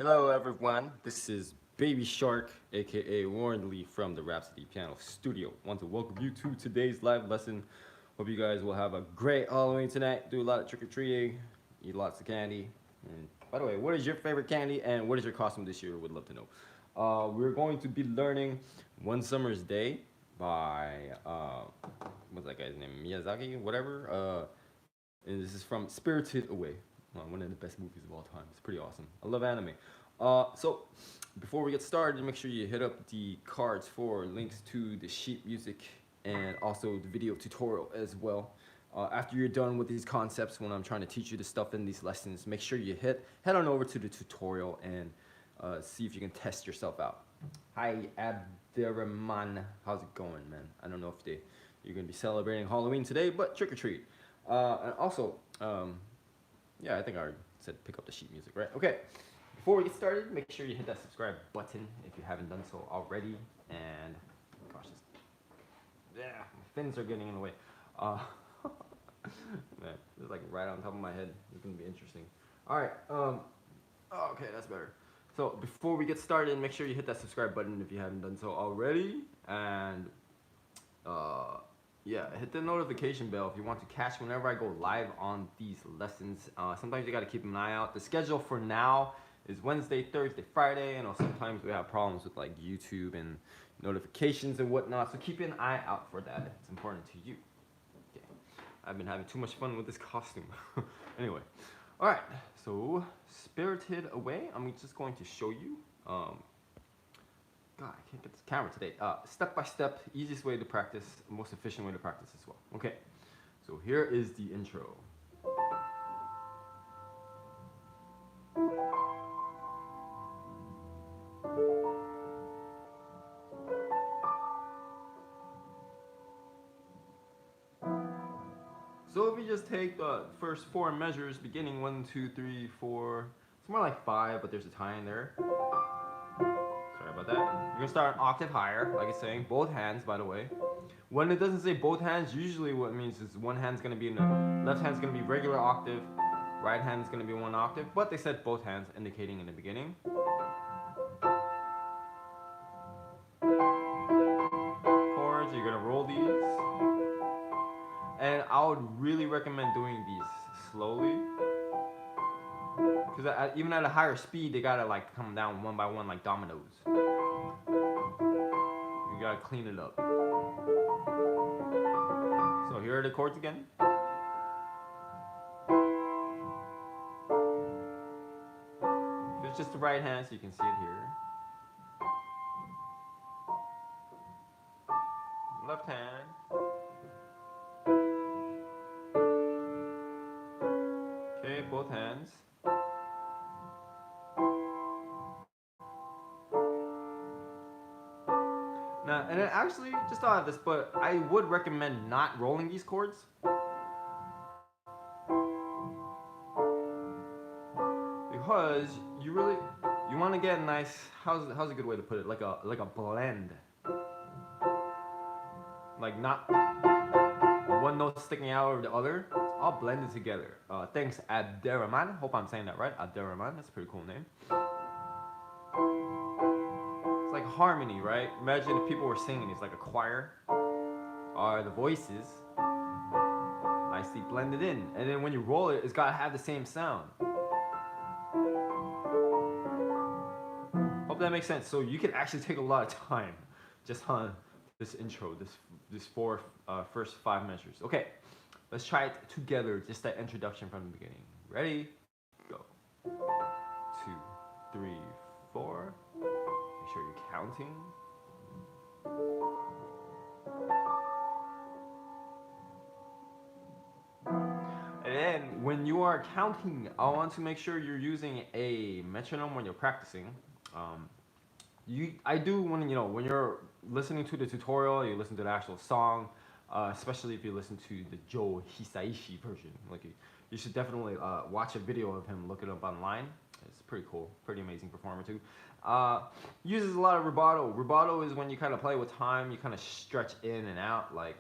Hello everyone, this is Baby Shark, aka Warren Lee from the Rhapsody Piano Studio. Want to welcome you to today's live lesson. Hope you guys will have a great Halloween tonight. Do a lot of trick-or-treating, eat lots of candy. And by the way, what is your favorite candy and what is your costume this year? Would love to know. We're going to be learning One Summer's Day by, what's that guy's name? Miyazaki, whatever. And this is from Spirited Away. One of the best movies of all time. It's pretty awesome. I love anime. So, before we get started, make sure you hit up the cards for links to the sheet music and also the video tutorial as well. After you're done with these concepts, when I'm trying to teach you the stuff in these lessons, make sure you head on over to the tutorial and see if you can test yourself out. Hi, Abderrahman. How's it going, man? I don't know if you're going to be celebrating Halloween today, but trick or treat. And also, yeah, I think I already said pick up the sheet music, right? Okay, before we get started, make sure you hit that subscribe button if you haven't done so already. And, gosh, my fins are getting in the way. Man, it's like right on top of my head. It's gonna be interesting. All right, okay, that's better. So before we get started, make sure you hit that subscribe button if you haven't done so already. And, yeah, hit the notification bell if you want to catch whenever I go live on these lessons. Sometimes you got to keep an eye out. The schedule for now is Wednesday, Thursday, Friday, and sometimes we have problems with like YouTube and notifications and whatnot. So keep an eye out for that. It's important to you. Okay. I've been having too much fun with this costume. Anyway, all right. So Spirited Away. I'm just going to show you. God, I can't get this camera today. Step by step, easiest way to practice, most efficient way to practice as well. Okay, so here is the intro. So if you just take the first four measures, beginning 1, 2, 3, 4, it's more like 5, but there's a tie in there. Sorry about that. You're gonna start an octave higher, like it's saying, both hands, by the way. When it doesn't say both hands, usually what it means is one hand's gonna be in the left hand's gonna be regular octave, right hand's gonna be one octave, but they said both hands, indicating in the beginning. Chords, you're gonna roll these. And I would really recommend doing these slowly. Because even at a higher speed, they gotta like come down one by one like dominoes. You gotta clean it up. So here are the chords again. If it's just the right hand, so you can see it here. Left hand. Okay, both hands. Now, and then actually, just thought of this, but I would recommend not rolling these chords. Because you want to get a nice, how's a good way to put it? Like a blend. Like not one note sticking out over the other. All blended together. Thanks, Abderrahman. Hope I'm saying that right. Abderrahman. That's a pretty cool name. It's like harmony, right? Imagine if people were singing. It's like a choir. Or the voices nicely blended in. And then when you roll it, it's got to have the same sound. Hope that makes sense. So you can actually take a lot of time just on this intro, this first 5 measures. Okay, let's try it together, just that introduction from the beginning. Ready? Go. 2, 3, 4. Make sure you're counting. And then when you are counting, I want to make sure you're using a metronome when you're practicing. I do when you're listening to the tutorial, you listen to the actual song, especially if you listen to the Joe Hisaishi version. Like you should definitely watch a video of him, look it up online. It's pretty cool, pretty amazing performer too. Uses a lot of rubato. Rubato is when you kind of play with time, you kind of stretch in and out, like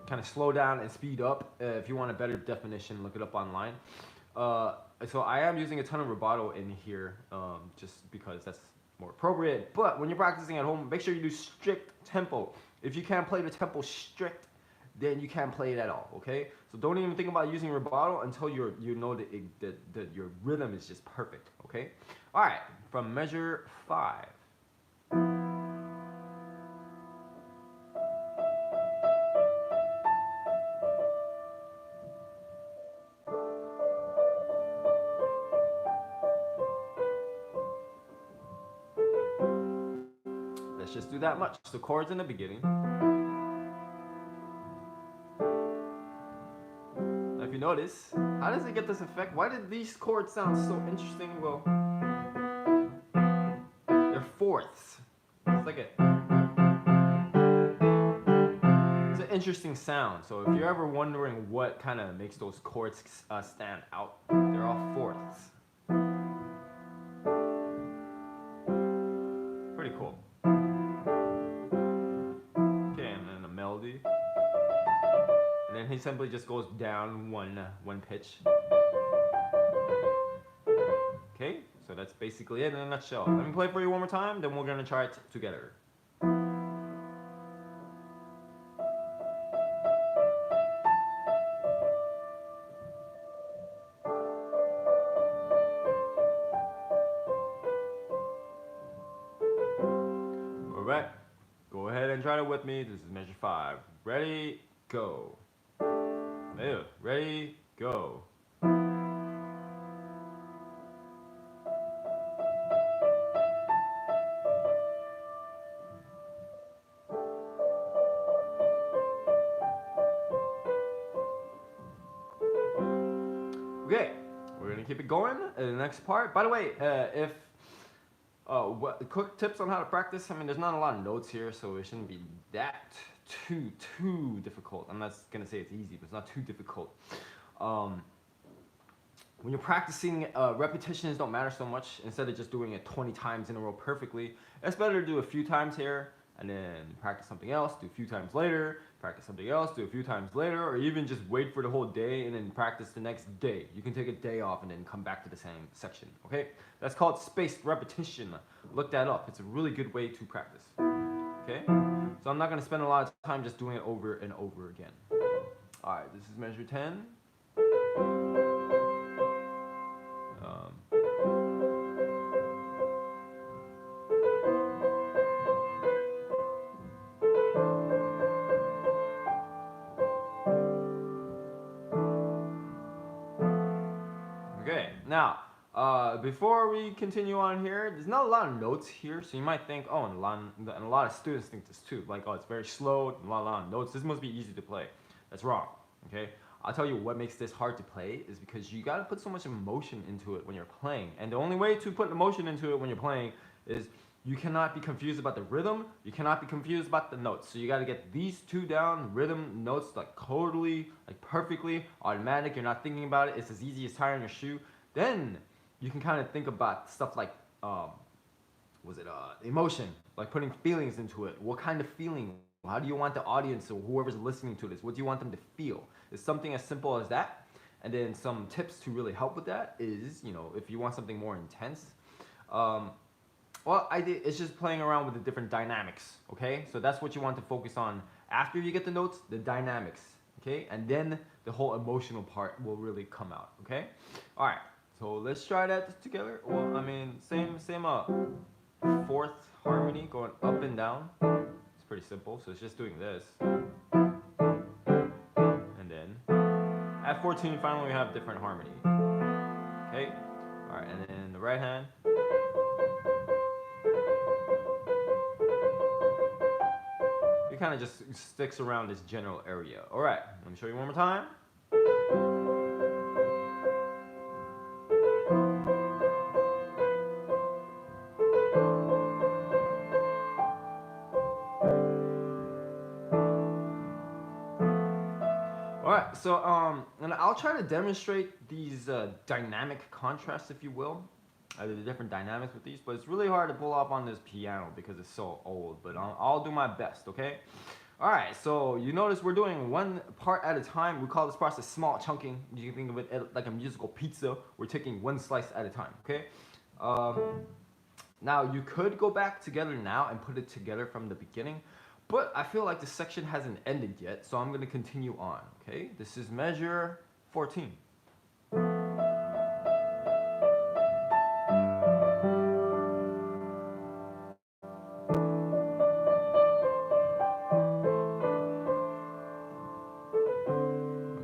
kind of slow down and speed up. If you want a better definition, look it up online. So I am using a ton of rubato in here, just because that's more appropriate. But when you're practicing at home, make sure you do strict tempo. If you can't play the tempo strict, then you can't play it at all. Okay? So don't even think about using rubato until you know that your rhythm is just perfect. Okay? All right. From measure 5. Let's just do that much. The chords in the beginning. Now, if you notice, how does it get this effect? Why did these chords sound so interesting? Well, they're fourths. It's like it's an interesting sound. So if you're ever wondering what kind of makes those chords stand out, they're all fourths. Pretty cool. Okay, and then a melody. And then he simply just goes down one pitch. Okay, so that's basically it in a nutshell. Let me play it for you one more time, then we're gonna try it together. Alright, go ahead and try it with me. This is measure 5. Ready, go. Ready, go. Okay, we're gonna keep it going in the next part. By the way, quick tips on how to practice. I mean, there's not a lot of notes here, so it shouldn't be that too difficult. I'm not gonna say it's easy, but it's not too difficult. When you're practicing, repetitions don't matter so much. Instead of just doing it 20 times in a row perfectly, it's better to do a few times here and then practice something else, do a few times later, practice something else, do a few times later, or even just wait for the whole day and then practice the next day. You can take a day off and then come back to the same section, okay? That's called spaced repetition. Look that up. It's a really good way to practice, okay? So I'm not gonna spend a lot of time just doing it over and over again. All right, this is measure 10. Okay, now, before we continue on here, there's not a lot of notes here, so you might think, oh, and a lot of students think this too, like, oh, it's very slow, a lot of notes, this must be easy to play. That's wrong, okay? I'll tell you what makes this hard to play is because you gotta put so much emotion into it when you're playing, and the only way to put emotion into it when you're playing is you cannot be confused about the rhythm, you cannot be confused about the notes. So you gotta get these two down, rhythm, notes, like totally, like perfectly, automatic, you're not thinking about it, it's as easy as tying your shoe. Then you can kind of think about stuff like, emotion, like putting feelings into it. What kind of feeling? How do you want the audience or whoever's listening to this, what do you want them to feel? It's something as simple as that. And then some tips to really help with that is, you know, if you want something more intense, it's just playing around with the different dynamics, okay? So that's what you want to focus on after you get the notes, the dynamics, okay? And then the whole emotional part will really come out, okay? All right, so let's try that together. Well, I mean, same fourth harmony going up and down. It's pretty simple, so it's just doing this. And then at 14, finally we have different harmony, okay? All right, and then the right hand. It kind of just sticks around this general area. All right, let me show you one more time. All right, so and I'll try to demonstrate these dynamic contrasts, if you will. The different dynamics with these, but it's really hard to pull off on this piano because it's so old, but I'll do my best, okay? All right, so you notice we're doing one part at a time. We call this process small chunking. You can think of it like a musical pizza. We're taking one slice at a time, okay? Um, Now you could go back together now and put it together from the beginning, but I feel like the section hasn't ended yet, so I'm gonna continue on, okay? This is measure 14.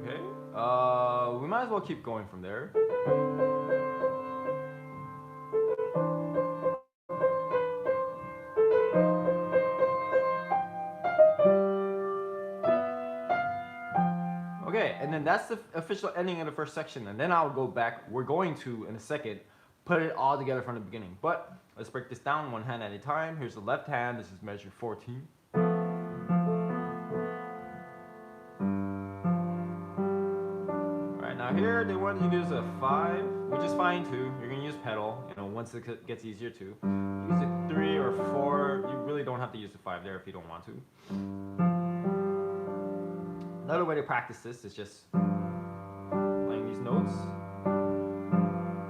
Okay, we might as well keep going from there. Okay, and then that's the official ending of the first section, and then I'll go back. We're going to, in a second, put it all together from the beginning. But let's break this down one hand at a time. Here's the left hand. This is measure 14. Alright, now here they want you to use a 5, which is fine too. You're going to use pedal, once it gets easier too. Use a 3 or 4. You really don't have to use the 5 there if you don't want to. Another way to practice this is just playing these notes,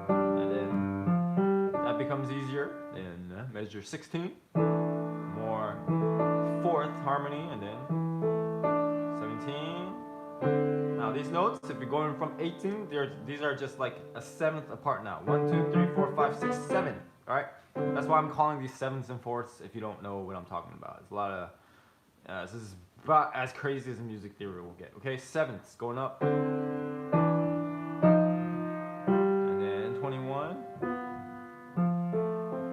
and then that becomes easier. Then measure 16, more 4th harmony, and then 17. Now these notes, if you're going from 18, these are just like a 7th apart now. 1, 2, 3, 4, 5, 6, 7. All right, that's why I'm calling these 7ths and 4ths. If you don't know what I'm talking about, it's a lot of this is about as crazy as a music theory will get. Okay, 7ths going up, and then 21,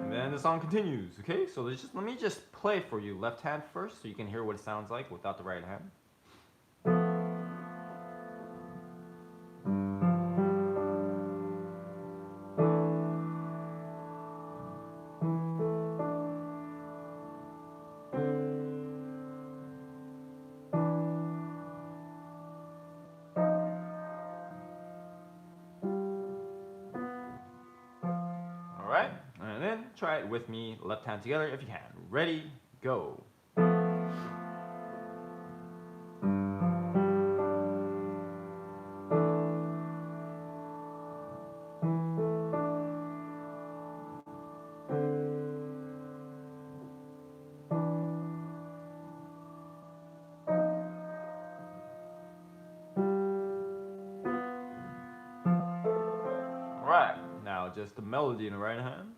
and then the song continues. Okay, so let me just play for you left hand first, so you can hear what it sounds like without the right hand. Alright, and then try it with me, left hand together if you can. Ready, go. Alright, now just the melody in the right hand.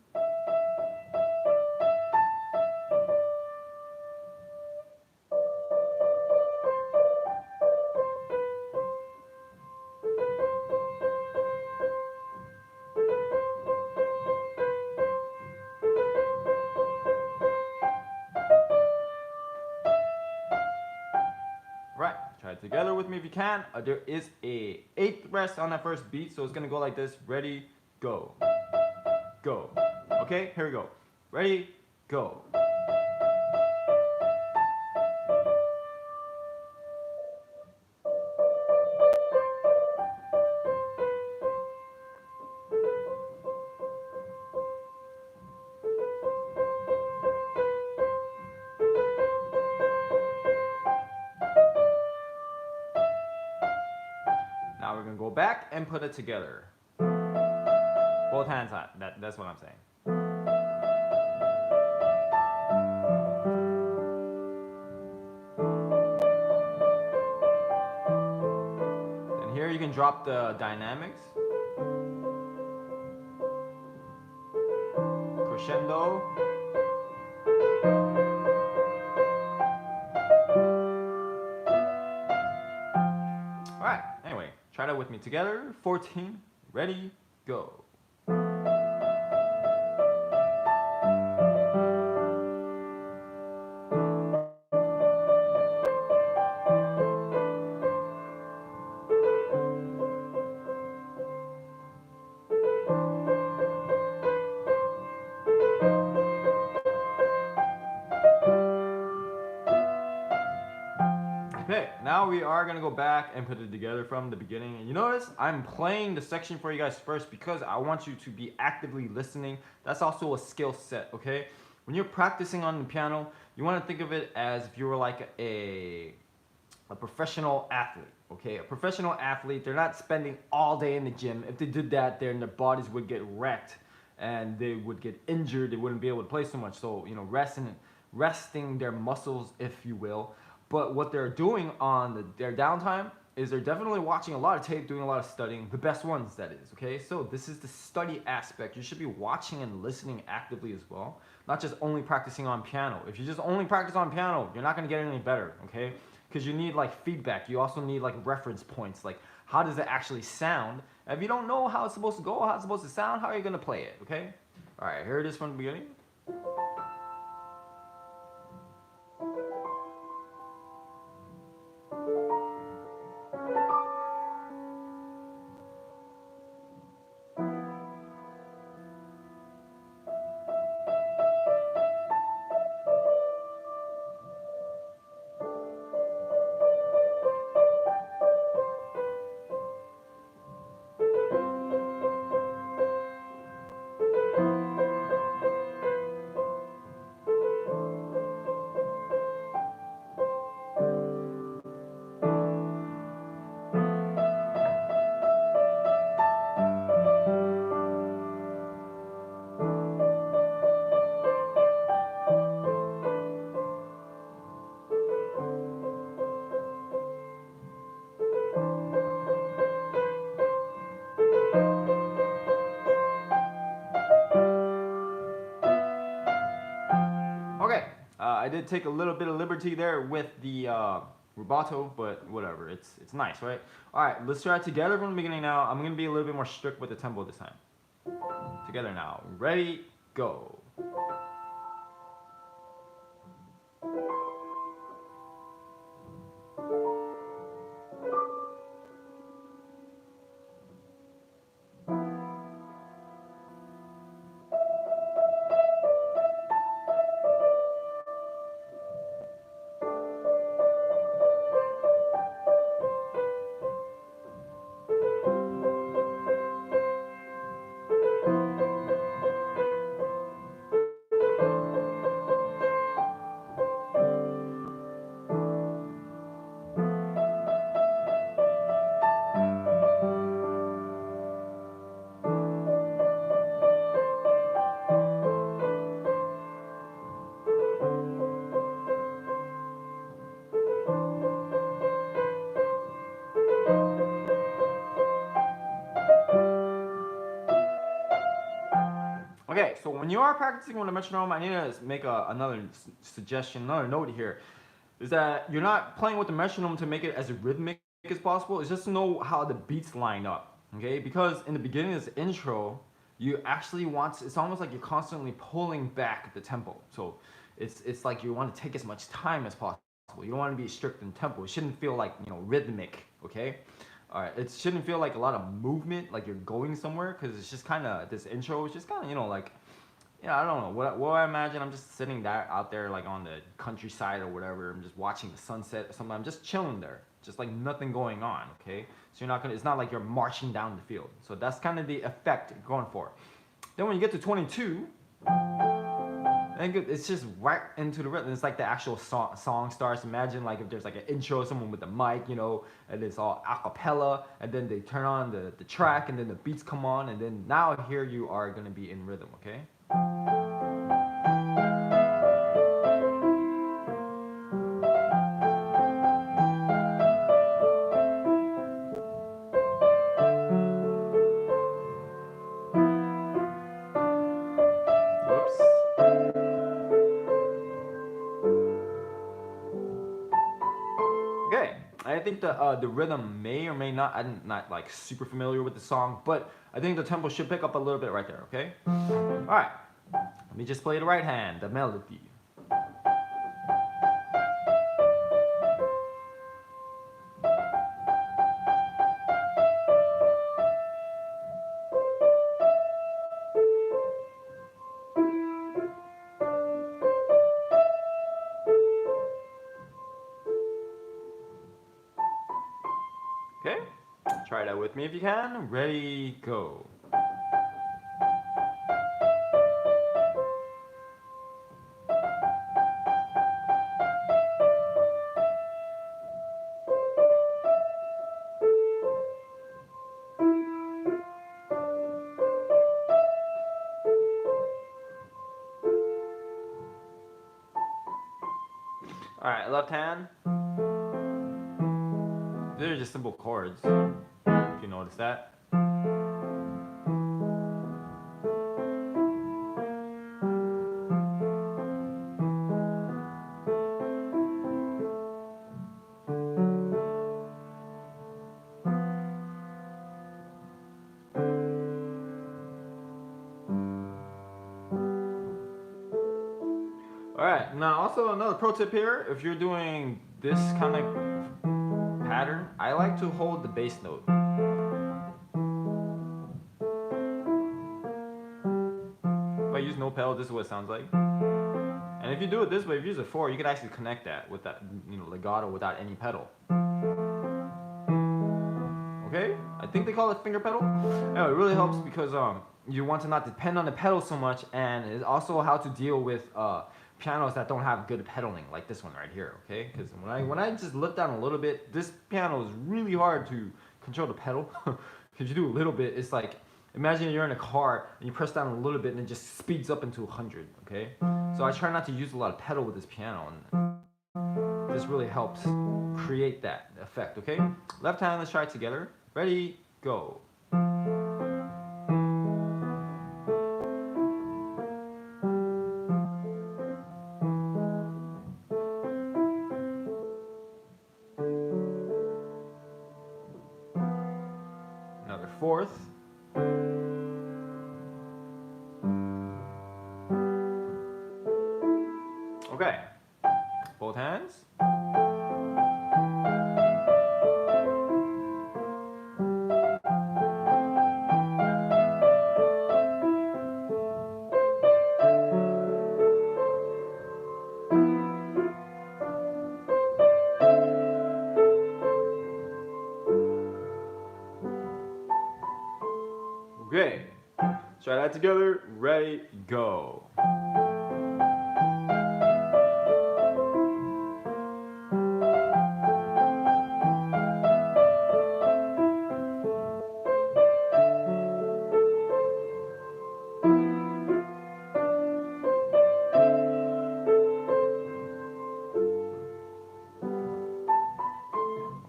Right, try it together with me if you can. There is a 8th rest on that first beat, so it's gonna go like this. Ready, go. Go. Okay, here we go. Ready, go. Now we're gonna go back and put it together. Both hands on. That's what I'm saying. And here you can drop the dynamics. Crescendo. Alright, anyway, try that with me together. 14, ready, go. Okay, now we are gonna go back and put it together from the beginning. And you notice I'm playing the section for you guys first because I want you to be actively listening. That's also a skill set, okay? When you're practicing on the piano, you you want to think of it as if you were like a professional athlete. Okay, a professional athlete, they're not spending all day in the gym. If they did that, then their bodies would get wrecked and they would get injured. They wouldn't be able to play so much. So, you know, resting their muscles, if you will. But what they're doing on their downtime is they're definitely watching a lot of tape, doing a lot of studying, the best ones, that is. Okay, so this is the study aspect. You should be watching and listening actively as well, not just only practicing on piano. If you just only practice on piano, you're not going to get any better. Okay, because you need like feedback. You also need like reference points, like how does it actually sound. If you don't know how it's supposed to go, how it's supposed to sound, how are you going to play it? Okay, all right, here it is from the beginning. Okay, I did take a little bit of liberty there with the rubato, but whatever. It's nice, right? All right, let's try it together from the beginning now. I'm gonna be a little bit more strict with the tempo this time. Together now. Ready? Go. Okay, so when you are practicing with a metronome, I need to make another suggestion, another note here, is that you're not playing with the metronome to make it as rhythmic as possible. It's just to know how the beats line up. Okay, because in the beginning of this intro, you actually want. It's almost like you're constantly pulling back the tempo. So it's like you want to take as much time as possible. You don't want to be strict in tempo. It shouldn't feel like, you know, rhythmic. Okay. All right, it shouldn't feel like a lot of movement, like you're going somewhere, because it's just kind of, this intro is just kind of, you know, like, yeah, I don't know. What I imagine, I'm just sitting there out there, like on the countryside or whatever. I'm just watching the sunset or something. I'm just chilling there, just like nothing going on. Okay, so you're not gonna. It's not like you're marching down the field. So that's kind of the effect you're going for. Then when you get to 22, and it's just right into the rhythm. It's like the actual song starts. Imagine like if there's like an intro, someone with the mic, you know, and it's all a cappella, and then they turn on the track, and then the beats come on, and then now here you are gonna be in rhythm. Okay. Whoops. Okay, I think the rhythm may or may not. I'm not like super familiar with the song, but I think the tempo should pick up a little bit right there. Okay. All right. Let me just play the right hand, the melody. Okay. Try that with me if you can. Ready, go. Alright, left hand. They're just simple chords, if you notice that. Alright, now also another pro tip here, if you're doing this kind of pattern, I like to hold the bass note. If I use no pedal, this is what it sounds like. And if you do it this way, if you use a 4, you can actually connect that with that, legato without any pedal. Okay? I think they call it finger pedal. Anyway, it really helps because you want to not depend on the pedal so much, and it's also how to deal with pianos that don't have good pedaling, like this one right here, okay? Because when I just look down a little bit, this piano is really hard to control the pedal. If you do a little bit, it's like, imagine you're in a car and you press down a little bit and it just speeds up into 100, okay? So I try not to use a lot of pedal with this piano, and this really helps create that effect, okay? Left hand, let's try it together. Ready, go. Another fourth. Okay, both hands. Okay, try that together. Ready, go.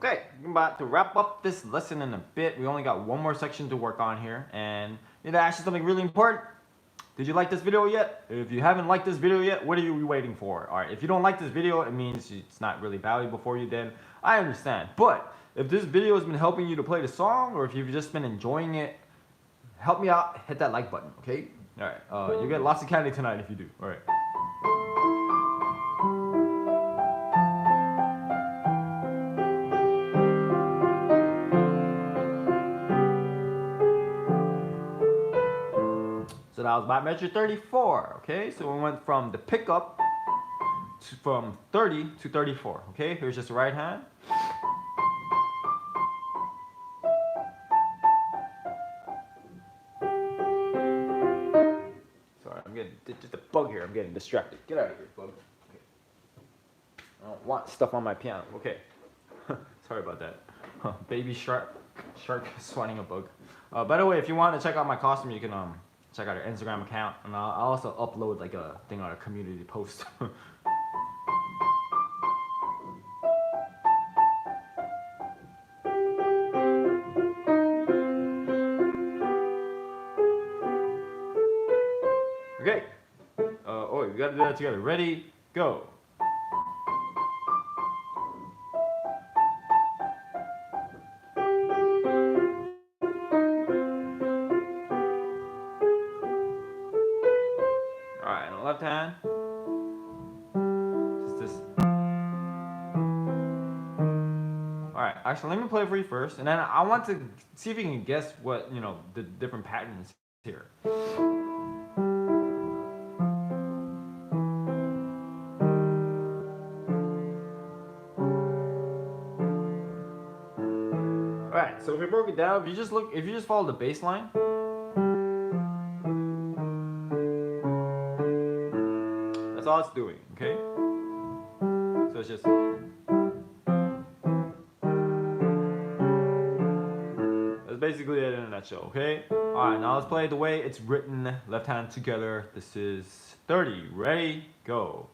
Okay, I'm about to wrap up this lesson in a bit. We only got one more section to work on here, and I need to ask you something really important. Did you like this video yet? If you haven't liked this video yet, what are you waiting for? Alright, if you don't like this video, it means it's not really valuable for you, then I understand. But if this video has been helping you to play the song, or if you've just been enjoying it, help me out, hit that like button, okay? Alright, you'll get lots of candy tonight if you do. Alright. So that was about measure 34, okay? So we went from the pickup from 30 to 34, okay? Here's just the right hand. Sorry, I'm getting just a bug here. I'm getting distracted. Get out of here, bug. Okay. I don't want stuff on my piano. Okay. Sorry about that. Baby shark swatting a bug. By the way, if you want to check out my costume, you can check out our Instagram account, and I'll also upload like a thing on a community post. Okay. Oh, we gotta do that together. Ready, go. Alright, on the left hand. Just this. Alright, actually let me play it for you first, and then I want to see if you can guess what, the different patterns here. Alright, so if we broke it down, if you just follow the bass line. That's all it's doing, okay? So it's just. That's basically it in a nutshell, okay? Alright, now let's play it the way it's written, left hand together. This is 30. Ready, go.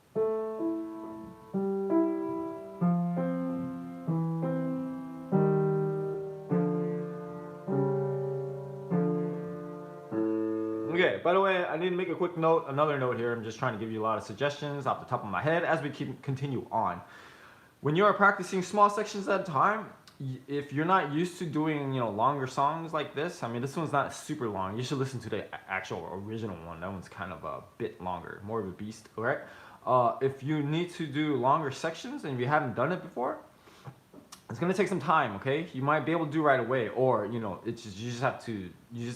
Okay, by the way, I need to make a quick note, another note here. I'm just trying to give you a lot of suggestions off the top of my head as we continue on. When you are practicing small sections at a time, if you're not used to doing, longer songs like this, I mean, this one's not super long. You should listen to the actual original one. That one's kind of a bit longer, more of a beast, all right? If you need to do longer sections and if you haven't done it before, it's gonna take some time, okay? You might be able to do right away, or it's just you just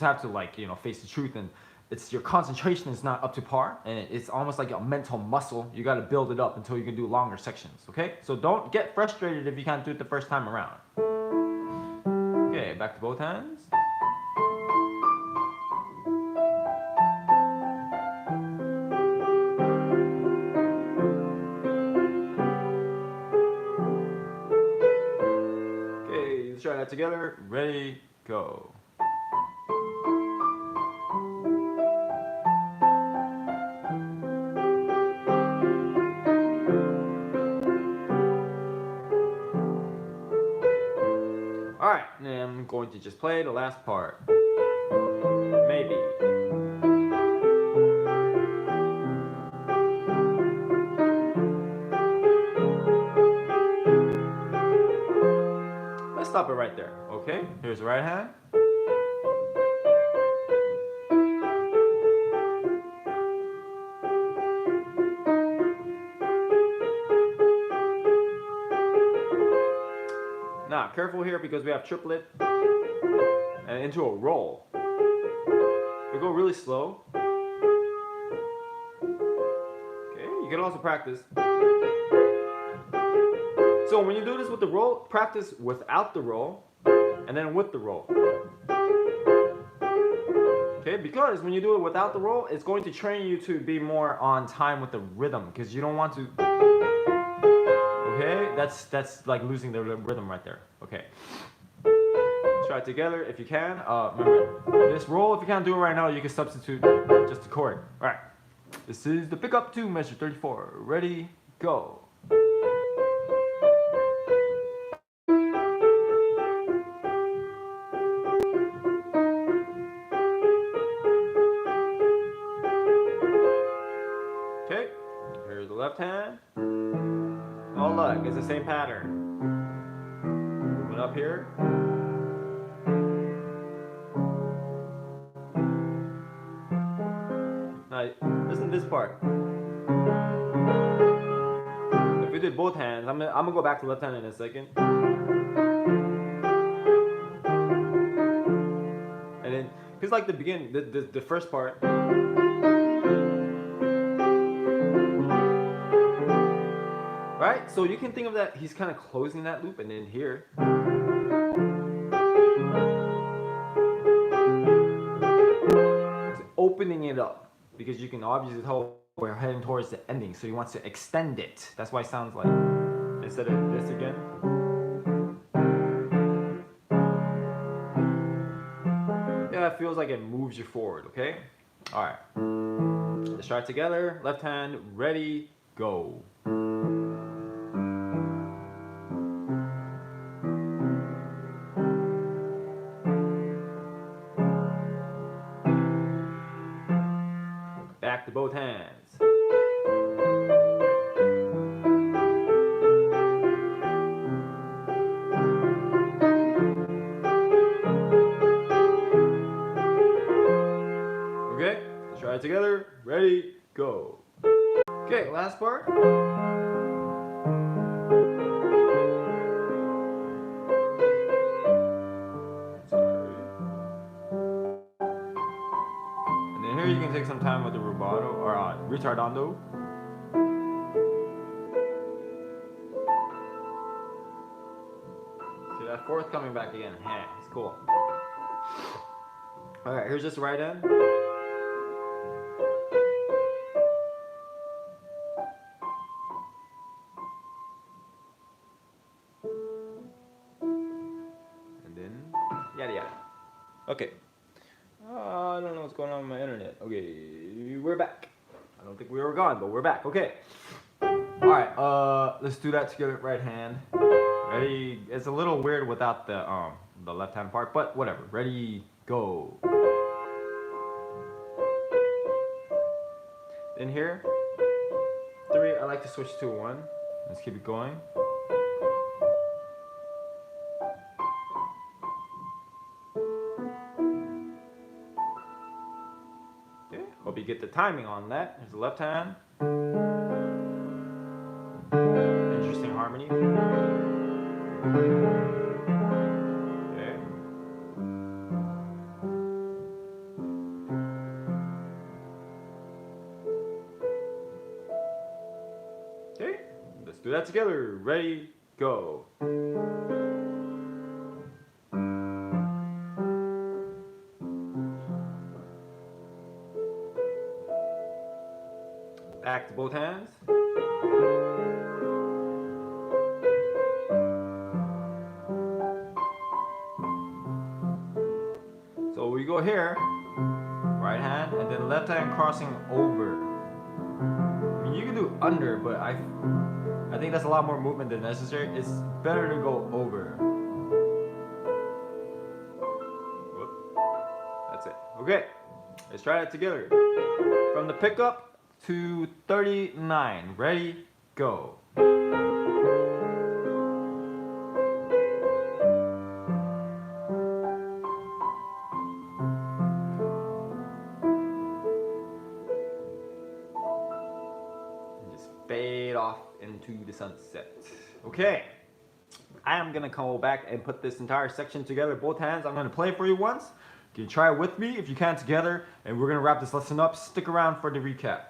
have to like face the truth, and it's your concentration is not up to par, and it's almost like a mental muscle. You got to build it up until you can do longer sections, okay? So don't get frustrated if you can't do it the first time around. Okay, back to both hands. Let's try that together. Ready, go. Alright, now I'm going to just play the last part. Maybe. Let's stop it right there, okay? Here's the right hand. Now, careful here because we have triplet and into a roll. We go really slow. Okay, you can also practice. So when you do this with the roll, practice without the roll and then with the roll. Okay, because when you do it without the roll, it's going to train you to be more on time with the rhythm because you don't want to. Okay, that's like losing the rhythm right there. Okay, let's try it together if you can. Remember, this roll, if you can't do it right now, you can substitute just the chord. All right, this is the pickup 2 measure 34. Ready, go. Okay, here's the left hand. Oh look, it's the same pattern. Moving up here. Now, listen to this part. If we did both hands, I'm gonna go back to left hand in a second. And then, cause like the beginning, the first part. Right? So you can think of that, he's kind of closing that loop, and then here. He's opening it up, because you can obviously tell we're heading towards the ending, so he wants to extend it. That's why it sounds like, instead of this again. Yeah, it feels like it moves you forward, okay? Alright. Let's try it together. Left hand, ready, go. Back to both hands. Okay, let's try it together. Ready, go. Okay, last part. And then here you can take some time with the rubato or ritardando. See that fourth coming back again. Yeah, it's cool. Alright, here's just the right hand. And then, yada yada. Okay. I don't know what's going on with my internet. Okay, we're back. I don't think we were gone, but we're back. Okay. Alright, let's do that together. Right hand. Ready? It's a little weird without the left hand part, but whatever. Ready, go. in here. 3, I like to switch to a 1. Let's keep it going. Okay, hope you get the timing on that. Here's the left hand. Interesting harmony. Okay. Okay, let's do that together. Ready, go. Back to both hands. So we go here, right hand, and then left hand crossing over. I mean, you can do under, but I think that's a lot more movement than necessary. It's better to go over. Whoop. That's it. Okay, let's try that together. From the pickup to 39. Ready, go. Fade off into the sunset. Okay, I am gonna go back and put this entire section together, both hands. I'm gonna play for you once. You can try it with me if you can together, and we're gonna wrap this lesson up. Stick around for the recap.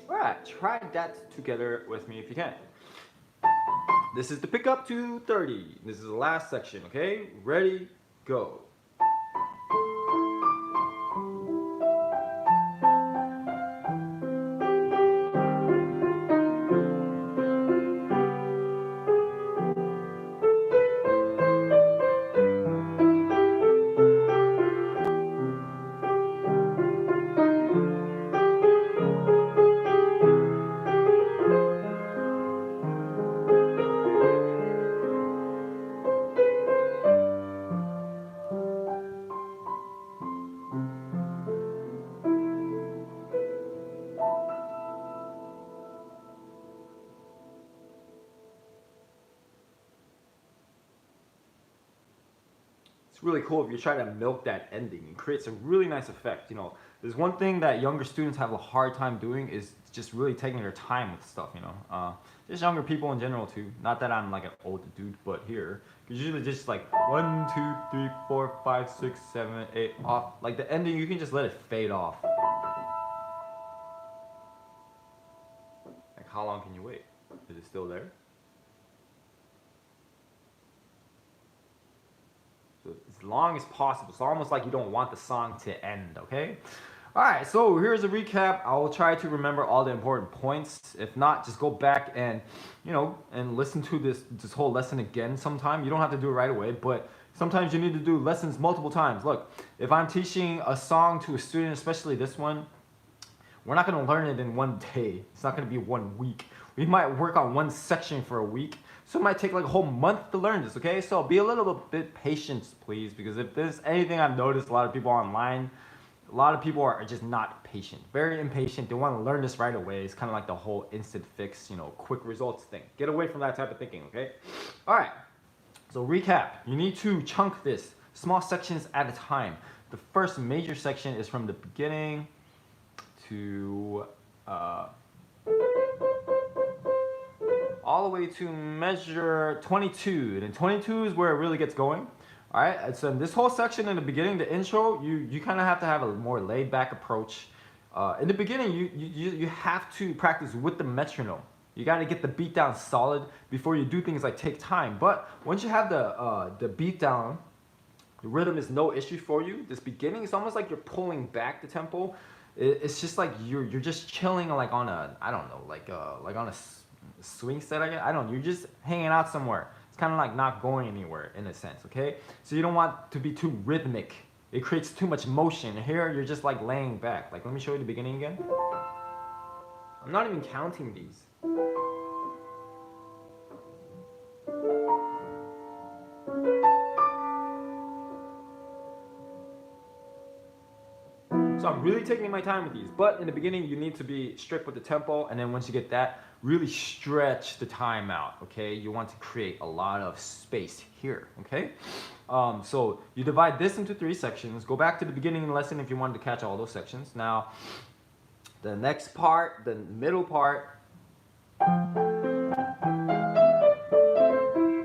Alright, try that together with me if you can. This is the pickup to 30. This is the last section, okay? Ready, go. Really cool if you try to milk that ending. It creates a really nice effect. You know, there's one thing that younger students have a hard time doing is just really taking their time with stuff. You know, just younger people in general too. Not that I'm like an old dude, but here, because usually just like 1, 2, 3, 4, 5, 6, 7, 8 off. Like the ending, you can just let it fade off. Like how long can you wait? Is it still there? So as long as possible. It's almost like you don't want the song to end, okay? Alright, so here's a recap. I will try to remember all the important points. If not, just go back and, you know, and listen to this whole lesson again sometime. You don't have to do it right away, but sometimes you need to do lessons multiple times. Look, if I'm teaching a song to a student, especially this one, we're not going to learn it in one day. It's not going to be 1 week. We might work on one section for a week. So it might take like a whole month to learn this, okay? So be a little bit patient, please, because if there's anything I've noticed, a lot of people online, a lot of people are just not patient, very impatient. They want to learn this right away. It's kind of like the whole instant fix, you know, quick results thing. Get away from that type of thinking, okay? All right, so recap. You need to chunk this, small sections at a time. The first major section is from the beginning to all the way to measure 22, and 22 is where it really gets going. All right, so in this whole section in the beginning, the intro, you kind of have to have a more laid back approach. In the beginning, you have to practice with the metronome. You got to get the beat down solid before you do things like take time. But once you have the beat down, the rhythm is no issue for you. This beginning, it's almost like you're pulling back the tempo. It's just like you're just chilling like on a, I don't know, like on a swing set, I guess. I don't know. You're just hanging out somewhere. It's kind of like not going anywhere in a sense, okay? So you don't want to be too rhythmic. It creates too much motion. Here, you're just like laying back. Like, let me show you the beginning again. I'm not even counting these. So I'm really taking my time with these. But in the beginning, you need to be strict with the tempo. And then once you get that, really stretch the time out, okay? You want to create a lot of space here, okay? So you divide this into 3 sections. Go back to the beginning of the lesson if you wanted to catch all those sections. Now, the next part, the middle part.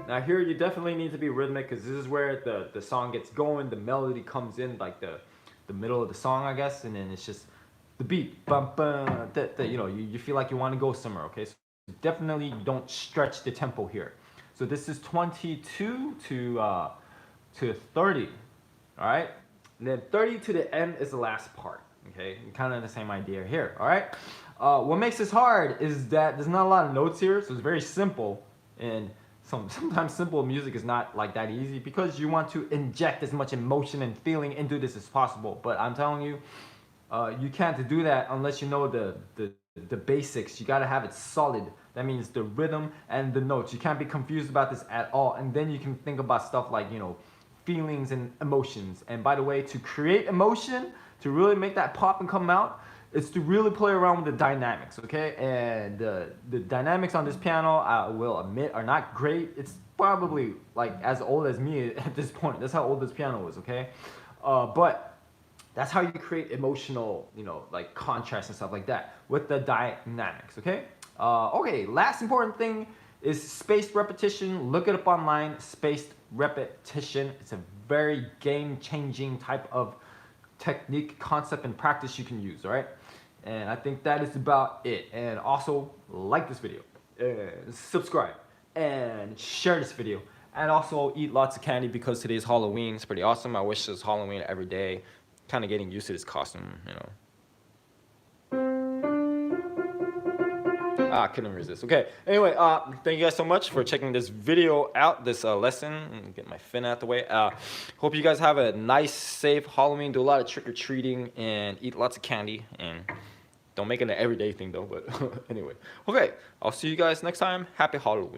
Now here you definitely need to be rhythmic because this is where the song gets going. The melody comes in like the middle of the song, I guess, and then it's just the beat, bum, bum, you know, you feel like you want to go somewhere, okay? So definitely don't stretch the tempo here. So this is 22 to 30, all right? And then 30 to the end is the last part, okay? Kind of the same idea here, all right? What makes this hard is that there's not a lot of notes here, so it's very simple, and sometimes simple music is not like that easy because you want to inject as much emotion and feeling into this as possible. But I'm telling you, you can't do that unless you know the basics. You got to have it solid. That means the rhythm and the notes. You can't be confused about this at all. And then you can think about stuff like, you know, feelings and emotions. And by the way, to create emotion, to really make that pop and come out, it's to really play around with the dynamics, okay? And the dynamics on this piano, I will admit, are not great. It's probably like as old as me at this point. That's how old this piano is, okay? But that's how you create emotional, you know, like contrast and stuff like that with the dynamics, okay? Okay, last important thing is spaced repetition. Look it up online, spaced repetition. It's a very game-changing type of technique, concept, and practice you can use, all right? And I think that is about it. And also, like this video, and subscribe, and share this video. And also eat lots of candy because today's Halloween. It's pretty awesome. I wish it was Halloween every day. Kind of getting used to this costume, you know. I couldn't resist. Okay, anyway, thank you guys so much for checking this video out, this lesson. Get my fin out the way. Hope you guys have a nice, safe Halloween. Do a lot of trick-or-treating and eat lots of candy. And don't make it an everyday thing, though. But anyway, okay, I'll see you guys next time. Happy Halloween.